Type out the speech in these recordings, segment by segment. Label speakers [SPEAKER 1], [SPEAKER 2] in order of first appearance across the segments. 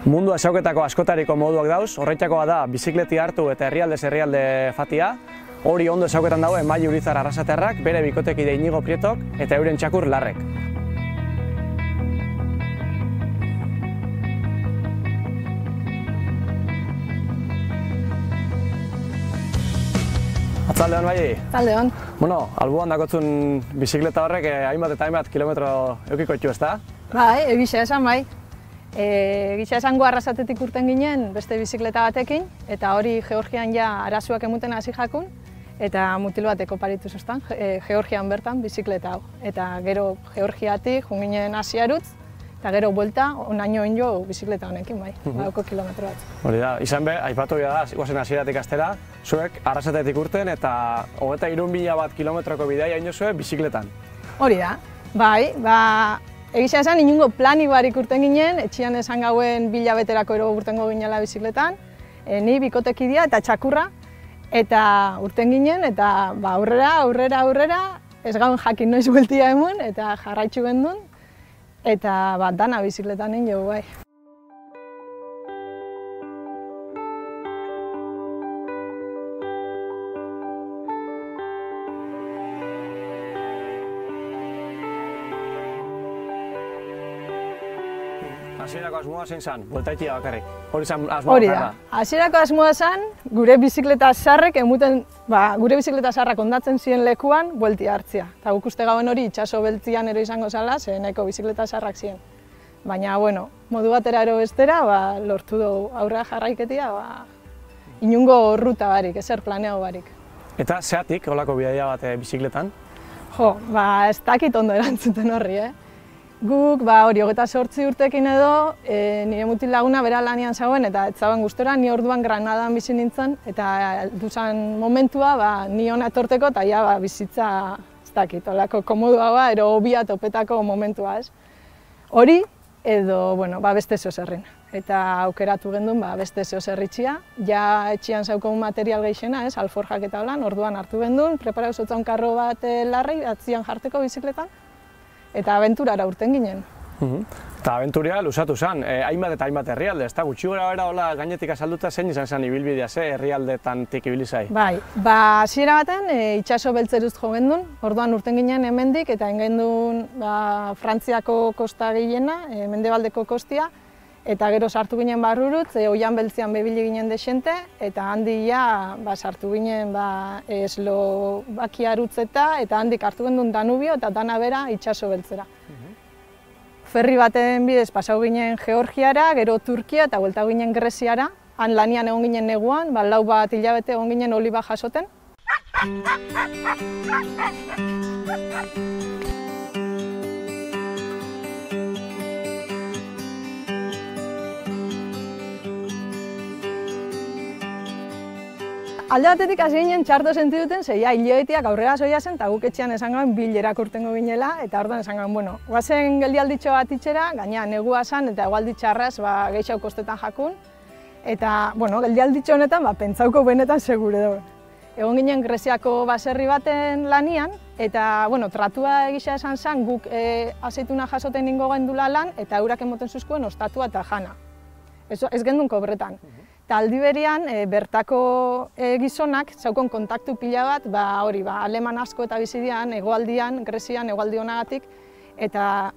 [SPEAKER 1] Mundu asauketako askotariko moduak dauz, horretxakoa da bizikleti hartu eta herrialde fatia. Hori ondo esauketan dago Emai Urizar Arrasaterrak, bere bikotekide Inigo Prietok eta euren txakur Larrek. Atzalde hon, bai?
[SPEAKER 2] Atzalde hon.
[SPEAKER 1] Bueno, alboan dakotzun bizikleta horrek hainbat eta hainbat kilometro eukiko itxu, ezta?
[SPEAKER 2] Bai, egisa esan bai. Egisa esango Arrasatetik urten ginen beste bizikleta batekin, eta hori Georgian ja arazoak emuten hasi jakun, eta mutil bateko paritu zuztan, Georgian bertan bizikleta hau. Eta gero Georgiatik joan ginen Asiarutz, eta gero buelta onaino jo bizikleta honekin, bai, badauko kilometro bat.
[SPEAKER 1] Hori da, izan be, aipatu bida da, guazen Asieratik astera, zuek Arrasatetik urten eta 23.000 bat kilometroko bidea hain jozue bizikletan.
[SPEAKER 2] Hori da, bai, egisa esan inungo planik barik urten ginen, etxian esan gauen 1000 hilabeterako ero urtengo ginela bizikletan, ni bikotekidea eta txakurra, eta urten ginen, eta aurrera, ez gauen jakin noiz bueltia emun, eta jarraitzu gendun, eta dana bizikletan egin jo bai.
[SPEAKER 1] Hasierako asmoa zein zan, bueltaitia bakarrik. Hori zan asmoa
[SPEAKER 2] Hori da.
[SPEAKER 1] bakarra.
[SPEAKER 2] Hasierako asmoa zan, gure bizikleta zarrek emuten, gure bizikleta zarrak ondatzen ziren lekuan bueltia hartzia. Eta guk uste gauen hori itxaso beltzian ero izango zala, ze nahiko bizikleta zarrak ziren. Baina, bueno, modu batera ero bestera, lortu dugu aurrera jarraiketia, inungo ruta barik, ezer planeago barik.
[SPEAKER 1] Eta zeatik, holako bidaia bat bizikletan?
[SPEAKER 2] Jo, ez dakit ondo erantzuten horri, Guk, hori, 28 urtekin edo, nire mutil laguna bera lanian zagoen, eta ez zagoen gustora, ni orduan Granadan bizi nintzen, eta duzan momentua, ni hona etorteko, eta ja, bizitza, ez dakit, olako komodua, ero hobia topetako momentua, ez. Hori, edo, beste zeozerrin. Eta aukeratu gendun, beste zeozerritxia, ja etxian zaukogun material gehixena, ez, alforjak eta holan, orduan hartu gendun, preparau zotzan karro bat Larrei, atzian jarteko bizikletan, eta abenturara urten ginen.
[SPEAKER 1] Eta abenturia luzatu zen, hainbat eta hainbat herrialde, ez da? Gutxi gora bera hola gainetik azalduta zein izan zen ibilbidea, ze herrialdetan ibili zai?
[SPEAKER 2] Bai, hasiera baten itxaso beltzeruz jo gendun, orduan urten ginen hemendik eta engendun Frantziako kosta gehiena, mendebaldeko kostia, eta gero sartu ginen barrurutz, oian beltzian bebili ginen desente, eta handi sartu ginen Eslovakiarutzeta, eta handik hartu gendun Danubio eta dana bera itxaso beltzera. Ferri baten bidez pasau ginen Georgiara, gero Turkia eta buelta ginen Greziara, han lanian egon ginen neguan, 4 hilabete egon ginen oliba jasoten. Alde batetik hasi ginen txarto sentiduten, ze hilabetiak aurrera zoia zen, eta guk etxean esan gauen bilerak urtengo ginela, eta orduan esan gauen, guazen geldialditxo bat itxera, gaina negua zan, eta egualdi txarraz gehiago kostetan jakun, eta, geldialditxo honetan, pentsauko benetan segure dugu. Egon ginen Greziako baserri baten lanian, eta, tratua egisa esan zen, guk azeituna jasoten ingo gendula lan, eta eurak emoten zuzkuen ostatua eta jana. Ez gendun kobretan. Eta aldi berian, bertako gizonak zaukon kontaktu pila bat, aleman asko eta bizidian, egoaldian, Grezian, egoaldi honagatik, eta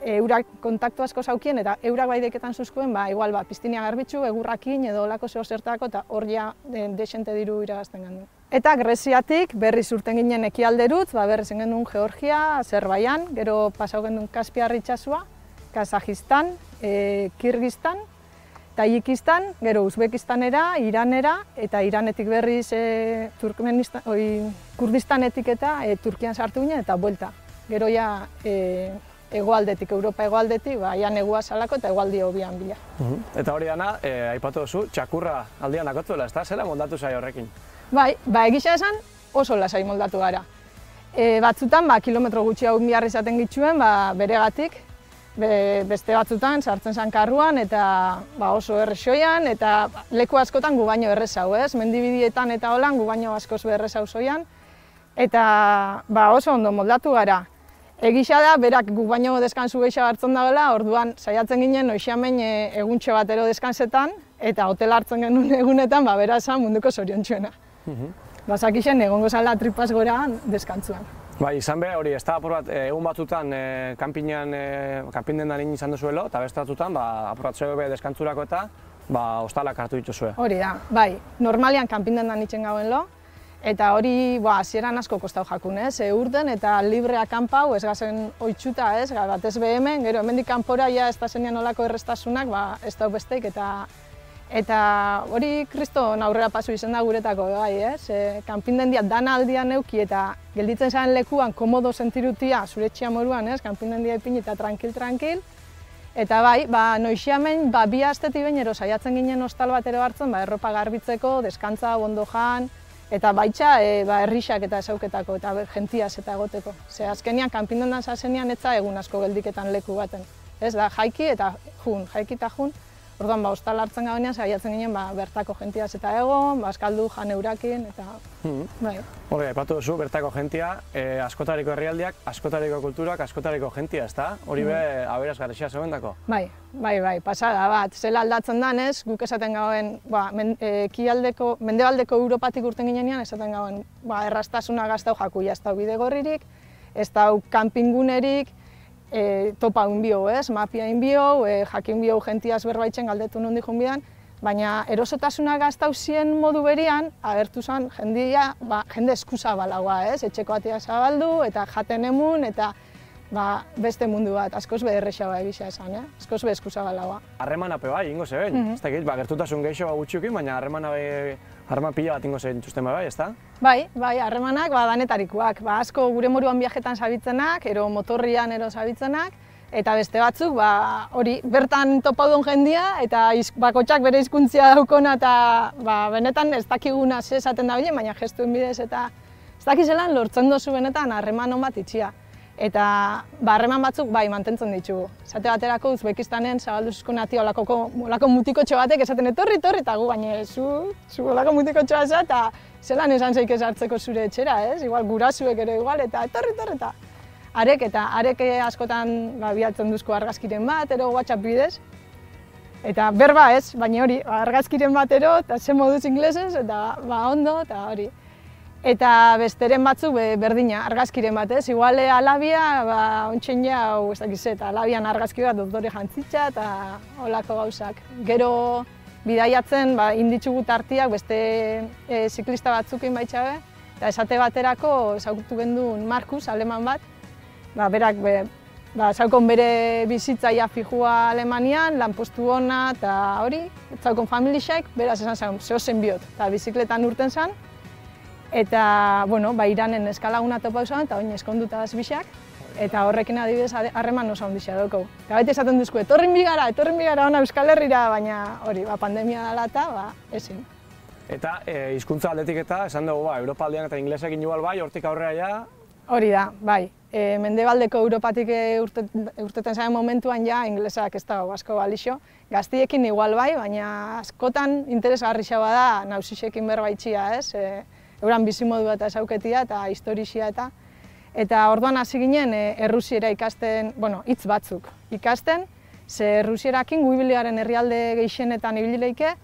[SPEAKER 2] eurak kontaktu asko zaukien, eta eurak baideketan zuzkuen, igual, piztinia garbitzu, egurrakin, edo olako zertako, eta hor ja desente diru iragazten gendu. Eta Greziatik berriz urten ginen ekialderutz, berriz genuen Georgia, Azerbaijan, gero pasau genuen Kaspiar itsasua, Kazajistan, Kirgistan, Tajikistan, gero Uzbekistanera, Iranera, eta Iranetik berriz Kurdistanetik eta Turkian sartu ginen eta buelta. Gero ja egoaldetik, Europa egoaldetik, ja negua salako eta egoaldi hobian bila.
[SPEAKER 1] Eta hori dana, aipatu duzu, txakurra aldian dakotzuela, ez da? Zela moldatu zai horrekin?
[SPEAKER 2] Bai, egisa esan oso lasai moldatu gara. Batzutan, kilometro gutxi hau behar izaten gitxuen, beregatik, beste batzutan sartzen zen karruan eta oso erresoian eta leku askotan gu baino errezau, mendibidietan eta holan gu baino askoz errezau zoian eta oso ondo moldatu gara. Egisa da, berak guk baino deskansu gehiago hartzen dagoela, orduan saiatzen ginen noixiamen eguntxo batero deskansetan, eta hotel hartzen genuen egunetan, bera esan munduko zoriontsuena. Bazakixen egongo zala tripaz gora deskantzuan.
[SPEAKER 1] Bai, izan be, hori, ez da apur bat, egun batzutan kanpindendan izan duzuelo, eta beste batzutan, apur bat zebe deskantzurako eta hostalak hartu dituzue.
[SPEAKER 2] Hori da, bai, normalian kanpindendan itzen gauen lo, eta hori hasieran asko kostau jakun, urten eta librea kanpau, ez gazen oitxuta, batez hemen, gero hemendik kanpora ja ez da zenean olako errestasunak, ez da besteik, eta hori kriston aurrera pasu izan da guretako, bai, kanpindendia dana aldian neuki eta gelditzen zaren lekuan komodo sentirutia zure etxea moruan, kanpindendia ipin eta tranquil, eta bai, noixiamen, 2 astetik behin saiatzen ginen hostal batero hartzen, erropa garbitzeko, deskantza, ondo jan, eta baitxa herrixak eta esauketako eta jentiaz eta egoteko. Azkenean, kanpindendan zazenean etza egun asko geldiketan leku baten. Ez da, jaiki eta jun. Orduan, hostal hartzen gaunean, saiatzen ginen bertako jentiaz eta egon, eskaldu jan eurakin, eta bai.
[SPEAKER 1] Hori, aipatu duzu, bertako jentia, askotariko herrialdiak, askotariko kulturak, askotariko jentia, ez da? Hori be, aberazgarria zegoendako?
[SPEAKER 2] Bai, pasada bat, zela aldatzen danez, guk esaten gauen, mendebaldeko Europatik urten ginenean, esaten gauen, erraztasuna gaztau jakuia, ez da bidegorririk, ez da kanpingunerik, topa inbio, mafia inbio, jakin bio jentiaz berbaitzen galdetu nondi junbidan, baina erosotasuna gaztau zien modu berian, agertu zen jende eskuzabalagoa, etxeko atea zabaldu, eta jaten emun, eta beste mundu bat, askoz be errexagoa egisa esan, askoz be eskuzabalagoa.
[SPEAKER 1] Harremana pe bai, ingo zeben, ez dakit, gertutasun gehiago gutxiukin, baina harreman pila bat ingo zen txusten bai, ez da?
[SPEAKER 2] Bai, danetarik danetarikoak, asko gure moruan viajetan zabitzenak, ero motorrian ero zabitzenak, eta beste batzuk, hori, bertan topaudon jendia, eta bakotxak bere hizkuntzia daukona, eta benetan ez dakiguna ze esaten da bilen, baina gestuen bidez, eta ez dakizelan lortzen dozu benetan harreman hon bat itxia. Eta harreman batzuk bai mantentzen ditugu. Esate baterako Uzbekistanen zabalduzko natia olako mutikotxo batek esaten etorri, eta gu baina zu olako mutikotxoa za, eta zelan esan zeik ez hartzeko zure etxera, igual gurasuek ere igual, eta etorri, eta arek askotan bialtzen duzko argazkiren bat, ero WhatsApp bidez. Eta berba ez, baina hori, argazkiren bat ero, eta ze moduz inglesez, eta ondo, eta hori. Eta besteren batzuk berdina, argazkiren bat, igual alabia, ontsen jau, ez dakiz, eta alabian argazki bat doktore jantzitza eta holako gauzak. Gero bidaiatzen inditzugu tartiak beste ziklista batzukin baitxabe, eta esate baterako ezagutu gendun Markus, aleman bat, berak zaukon bere bizitzaia fijua Alemanian, lanpostu ona eta hori, zaukon familixaik, beraz esan zaun, zehozen biot, eta bizikletan urten zen, eta, Iranen eskalaguna topa usan, eta oin eskonduta azbixak, eta horrekin adibidez harreman oso handixea dauko. Eta baita esaten duzku, etorrin bigara ona Euskal Herrira, baina hori, pandemia dela eta, ezin.
[SPEAKER 1] Eta hizkuntza aldetik eta, esan dugu, Europa aldean eta inglesekin igual bai, hortik aurrera ja?
[SPEAKER 2] Hori da, bai. Mendebaldeko Europatik urteten zaren momentuan ja, inglesak ez dago asko balixo. Gaztiekin igual bai, baina askotan interesgarria da nausixekin berbaitxia, euran bizimodu eta esauketia eta historixia eta orduan hasi ginen errusiera ikasten, hitz batzuk ikasten, ze errusierakin guibiliaren herrialde gehienetan ibileike,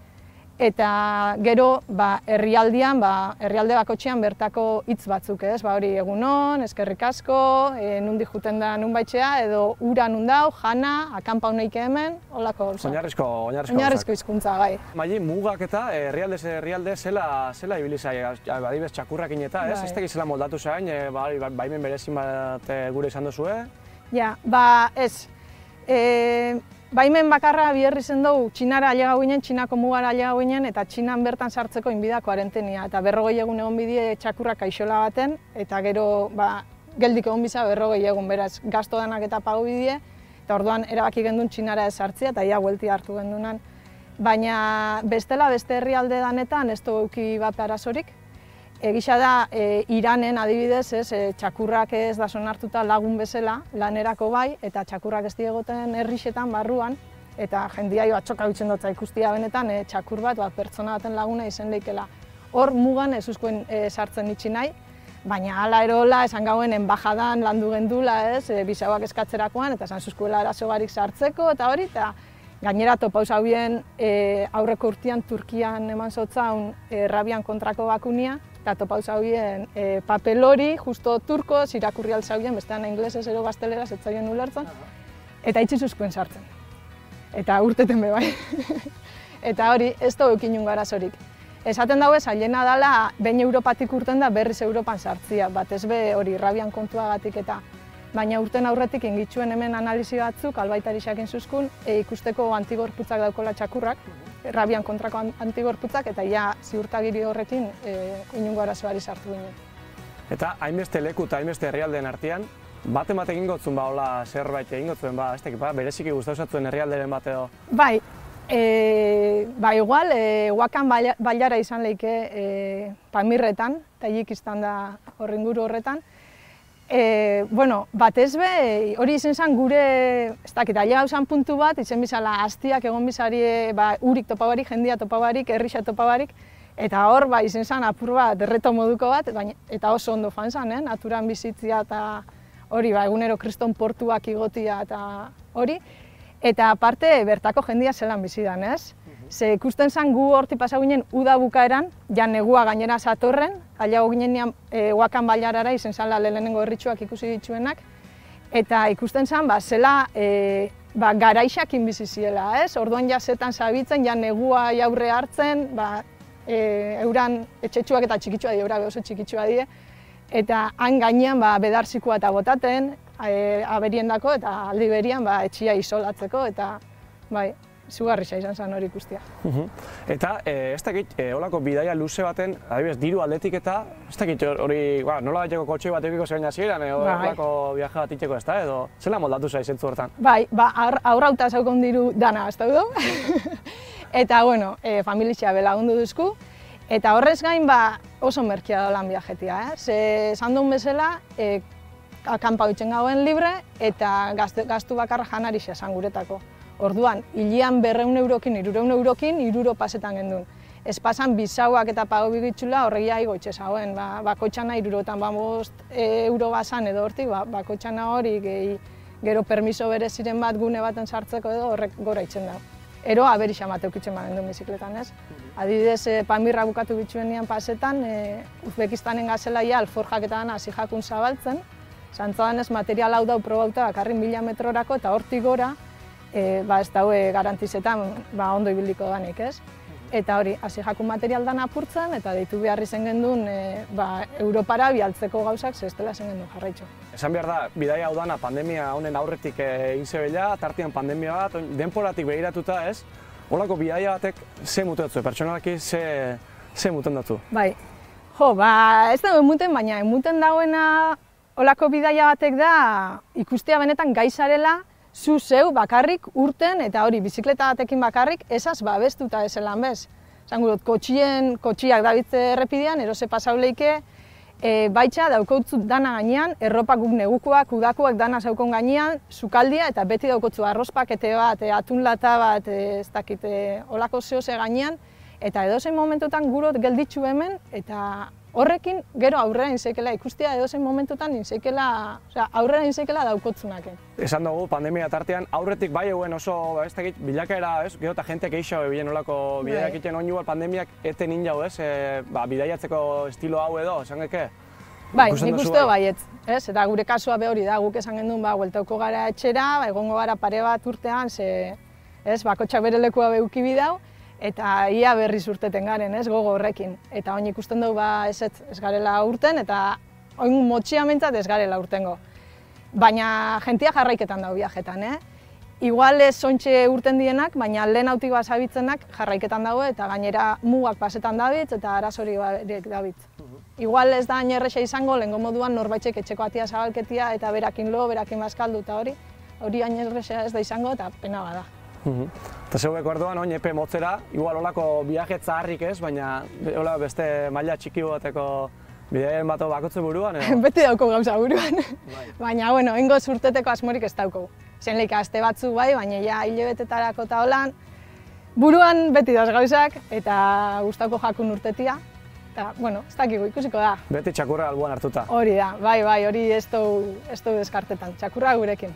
[SPEAKER 2] eta gero herrialdean, herrialde bakotxean bertako hitz batzuk, hori egunon, eskerrik asko, nundi juten da nun baitxea, edo ura nundau, jana, akanpa honeike hemen, holako gauza. Oinarrizko hizkuntza, bai.
[SPEAKER 1] Maili, mugak eta herrialde zela ibilizai, adibez txakurrakin eta, ez tekizela moldatu zain, baimen berezin bat gure izan duzue?
[SPEAKER 2] Ja, ez. Baimen bakarra biherri zen dugu Txinara ailegau ginen, Txinako mugara ailegau ginen, eta Txinan bertan sartzeko inbidako arentenia. Eta 40 egun egon bidie txakurrak aixola baten, eta gero geldik egon biza 40 egun, beraz gazto danak eta pagu bidie, eta orduan erabaki gendun Txinara ez sartzea, eta ia huelti hartu gendunan. Baina bestela beste herrialde danetan ez du euki bat arazorik. Egisa da, Iranen adibidez, txakurrak ez da sonartuta lagun bezala, lanerako bai, eta txakurrak ez diegoten herrixetan barruan, eta jendia atxoka bitzen dutza ikustia benetan, txakur bat pertsona baten laguna izen leikela. Hor mugan ez uzkoen sartzen itxi nahi, Baina hala erola, esan gauen enbajadan landu gendula, ez, bisauak eskatzerakoan, eta esan zuzkuela arazo barik sartzeko, eta hori, eta gainera topauz haubien aurreko urtean Turkian eman zotzaun rabian kontrako bakunia, eta topauz haubien papel hori, justo turko, irakurri altzaubien, bestean inglesez ero gazteleraz, ez zaien ulertzen, eta itxi zuzkuen sartzen. Eta urteten be bai. Eta hori, ez da eukinun arazorik. Esaten daue, zailena dela, behin Europatik urten da berriz Europan sartzia, batez be hori rabian kontuagatik eta. Baina urten aurretik ingitxuen hemen analizi batzuk, albaitari xakin zuzkun, ikusteko antigorputzak daukola txakurrak, rabian kontrako antigorputzak, eta ja ziurtagiri horrekin inungo arazoari sartu ginen.
[SPEAKER 1] Eta hainbeste leku eta hainbeste herrialdeen artean, bat egingotzun ba, hola zerbait egingotzuen ba, ez tekit, ba, bereziki gustauzatzuen herrialderen bat edo?
[SPEAKER 2] Bai, igual, Huakan bailara izan leike Pamirretan, eta hik izan da horringuru horretan. Bueno, batez be, hori izen zen gure, ez dakit, aile gauzan puntu bat, izen bizala hastiak egon bizari urik topabarik, jendia topabarik, herrixa topabarik, eta hor, izen zen apur bat, erreto moduko bat, eta oso ondo fan zen, naturan bizitzia eta hori, egunero kriston portuak igotia eta hori. Eta aparte, bertako jendia zelan bizidan, ez? Ze ikusten zen gu horti pasau ginen uda bukaeran, ja negua gainera satorren, aliago ginen Huakan bailarara izen zala lehenengo herritxuak ikusi dituenak, eta ikusten zen, zela garaixakin bizi ziela, ez? Orduan ja zetan zabitzen, ja negua jaurre hartzen, euran etxetxuak eta txikitsua die, eura oso txikitsua die, eta han gainean bedarzikoa eta botaten, aberiendako eta aldi berian etxia isolatzeko, eta izugarria izan zen hori ikustia.
[SPEAKER 1] Eta ez dakit, holako bidaia luze baten, adibidez, diru aldetik eta, ez dakit hori, nola bateko kotxe bat egiko zein hasieran, holako viaje bat itxeko ez da, edo zela moldatu zaiz zentzu hortan?
[SPEAKER 2] Bai, aurrauta zaukon diru dana, ez da, eta, bueno, familia belagundu duzku, eta horrez gain oso merkia da lan viajetia, ze esan duen bezala, akanpa dutzen gauen libre eta gastu bakarra janari esan guretako. Orduan, hilian 200 eurokin, 300 eurokin, 3 pasetan gendun. Ez pasan bisauak eta pago bigitxula horregia igoitxe zauen. Bakoitzana 305 euro basan edo hortik, bakoitzana hori gero permiso bereziren bat gune baten sartzeko edo horrek gora itzen dago. Ero aberixa mateukitzen gendun bizikletan, ez? Adibidez, Pamirra bukatu bitxuen nian pasetan, Uzbekistanen gazelaia alforjak eta hasi jakun zabaltzen, zantzadan ez material hau dau probauta bakarrin 1000 metrorako eta hortik gora, ez daue garantizetan ondo ibiliko danik, ez? Eta hori, hasi jakun material dan apurtzen eta deitu beharri zen gendun Europara bialtzeko gauzak zestela zen gendun jarraitxo.
[SPEAKER 1] Esan behar da, bidaia hau dana pandemia honen aurretik egin zebela, tartean pandemia bat, denporatik begiratuta, ez? Holako bidaia batek ze muten datu, pertsonalaki ze muten datu?
[SPEAKER 2] Bai, ez da emuten, baina emuten dagoena holako bidaia batek da ikustea benetan gaizarela, zu zeu bakarrik urten eta hori bizikleta batekin bakarrik esaz babestuta ezelan bez. Zangurot, kotxiak dabitze errepidean, erose pasau leike, baitxa daukautzut dana gainean, erropak guk negukoak, udakoak dana zaukon gainean, sukaldia eta beti daukotzu arrozpakete bat, atun lata bat, ez dakit, holako zehose gainean, eta edozein momentutan gurot gelditzu hemen, eta horrekin gero aurrera inzekela ikustea edozein momentutan aurrera inzekela daukotzunaken.
[SPEAKER 1] Esan dugu, pandemia tartean, aurretik bai eguen oso, ez dakit, bilakaera, ez? Gero eta jenteak eixo ebien olako bidaiak iten oin igual pandemiak eten injau, ez? Bidaiatzeko estilo hau edo, esan geke?
[SPEAKER 2] Bai, nik usteo baietz, ez? Eta gure kasua hori da, guk esan gendun, hueltauko gara etxera, egongo gara pare bat urtean, bakotxak bere lekua beuki bidau, eta ia berriz urteten garen, ez, gogo horrekin. Eta oin ikusten dugu ez garela urten, eta oin motxia mentzat ez garela urtengo. Baina jentia jarraiketan dago viajetan, Igual ez zontxe urten dienak, baina lehen autik zabitzenak jarraiketan dago, eta gainera mugak pasetan dabitz, eta arazori dabitz. Igual ez da hain erresa izango, lehengo moduan norbaitxek etxeko atia zabalketia, eta berakin lo, berakin bazkaldu, eta hori hain erresa ez da izango, eta pena bada.
[SPEAKER 1] Eta zeugeko orduan, oin epe motzera, igual olako viaje zaharrik ez, baina beste maila txiki bateko bidaien bato bakotze buruan, edo?
[SPEAKER 2] Beti dauko gauza buruan, baina, bueno, ingo zurteteko asmorik ez dauko. Zen lehika aste batzu bai, baina ja hilabetetarako eta holan, buruan beti daz gauzak, eta gustauko jakun urtetia, eta, bueno, ez dakigu, ikusiko da.
[SPEAKER 1] Beti txakurra alboan hartuta.
[SPEAKER 2] Hori da, bai, hori ez du deskartetan, txakurra gurekin.